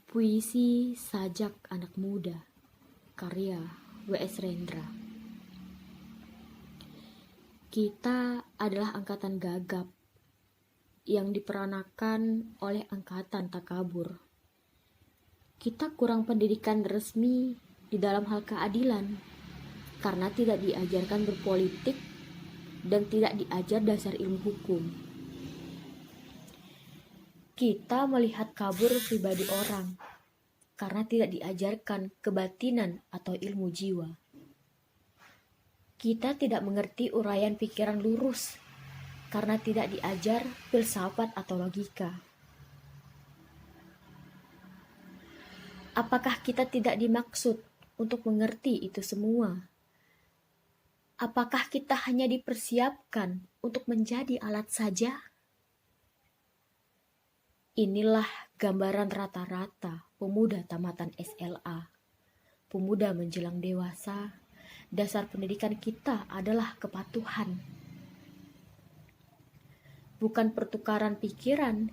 Puisi Sajak Anak Muda, karya W.S. Rendra. Kita adalah angkatan gagap yang diperanakan oleh angkatan takabur. Kita kurang pendidikan resmi di dalam hal keadilan karena tidak diajarkan berpolitik dan tidak diajar dasar ilmu hukum. Kita melihat kabur pribadi orang karena tidak diajarkan kebatinan atau ilmu jiwa. Kita tidak mengerti uraian pikiran lurus karena tidak diajar filsafat atau logika. Apakah kita tidak dimaksud untuk mengerti itu semua? Apakah kita hanya dipersiapkan untuk menjadi alat saja? Inilah gambaran rata-rata pemuda tamatan SLA. Pemuda menjelang dewasa, dasar pendidikan kita adalah kepatuhan. Bukan pertukaran pikiran,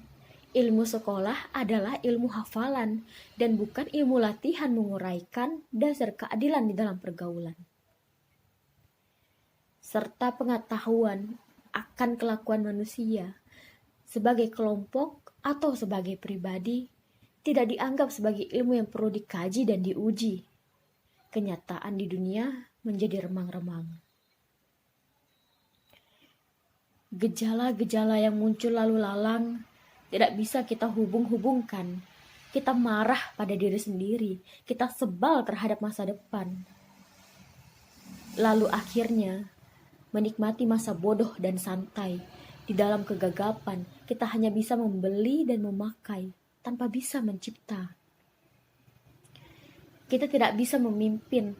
ilmu sekolah adalah ilmu hafalan dan bukan ilmu latihan menguraikan dasar keadilan di dalam pergaulan. Serta pengetahuan akan kelakuan manusia sebagai kelompok atau sebagai pribadi tidak dianggap sebagai ilmu yang perlu dikaji dan diuji. Kenyataan di dunia menjadi remang-remang. Gejala-gejala yang muncul lalu lalang tidak bisa kita hubung-hubungkan. Kita marah pada diri sendiri, kita sebal terhadap masa depan. Lalu akhirnya menikmati masa bodoh dan santai. Di dalam kegagapan, kita hanya bisa membeli dan memakai tanpa bisa mencipta. Kita tidak bisa memimpin,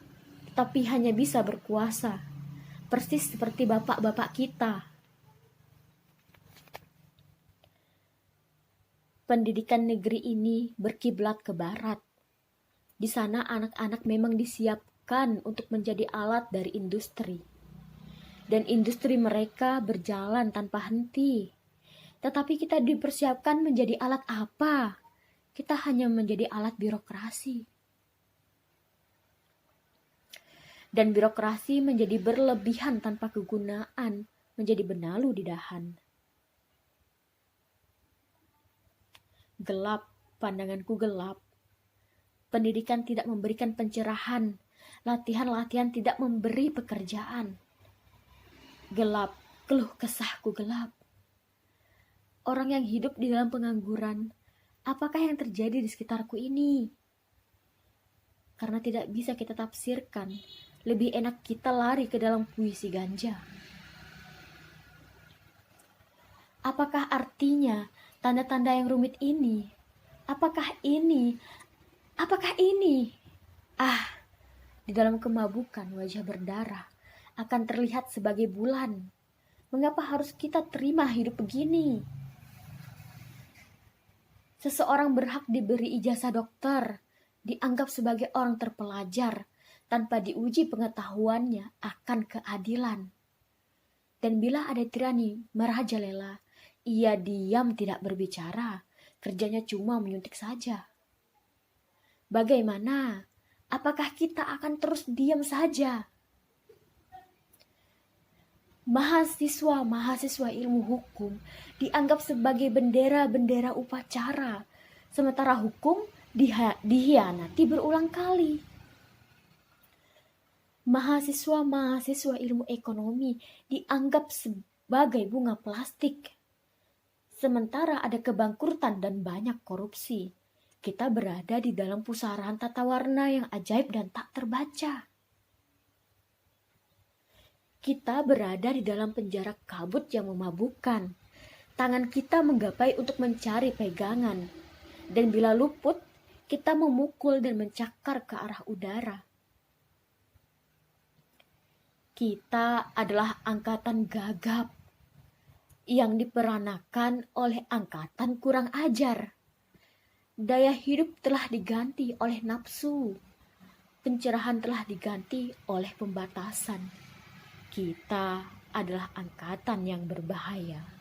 tapi hanya bisa berkuasa. Persis seperti bapak-bapak kita. Pendidikan negeri ini berkiblat ke barat. Di sana anak-anak memang disiapkan untuk menjadi alat dari industri. Dan industri mereka berjalan tanpa henti. Tetapi kita dipersiapkan menjadi alat apa? Kita hanya menjadi alat birokrasi. Dan birokrasi menjadi berlebihan tanpa kegunaan, menjadi benalu di dahan. Gelap, pandanganku gelap. Pendidikan tidak memberikan pencerahan, latihan-latihan tidak memberi pekerjaan. Gelap, keluh kesahku gelap. Orang yang hidup di dalam pengangguran, apakah yang terjadi di sekitarku ini? Karena tidak bisa kita tafsirkan, lebih enak kita lari ke dalam puisi ganja. Apakah artinya tanda-tanda yang rumit ini? Apakah ini? Apakah ini? Di dalam kemabukan wajah berdarah akan terlihat sebagai bulan. Mengapa harus kita terima hidup begini? Seseorang berhak diberi ijazah dokter, dianggap sebagai orang terpelajar, tanpa diuji pengetahuannya akan keadilan. Dan bila ada tirani merajalela, ia diam tidak berbicara, kerjanya cuma menyuntik saja. Bagaimana? Apakah kita akan terus diam saja? Mahasiswa ilmu hukum dianggap sebagai bendera-bendera upacara, sementara hukum dihianati berulang kali. Mahasiswa ilmu ekonomi dianggap sebagai bunga plastik, sementara ada kebangkrutan dan banyak korupsi. Kita berada di dalam pusaran tata warna yang ajaib dan tak terbaca. Kita berada di dalam penjara kabut yang memabukkan. Tangan kita menggapai untuk mencari pegangan. Dan bila luput, kita memukul dan mencakar ke arah udara. Kita adalah angkatan gagap yang diperanakan oleh angkatan kurang ajar. Daya hidup telah diganti oleh nafsu. Pencerahan telah diganti oleh pembatasan. Kita adalah angkatan yang berbahaya.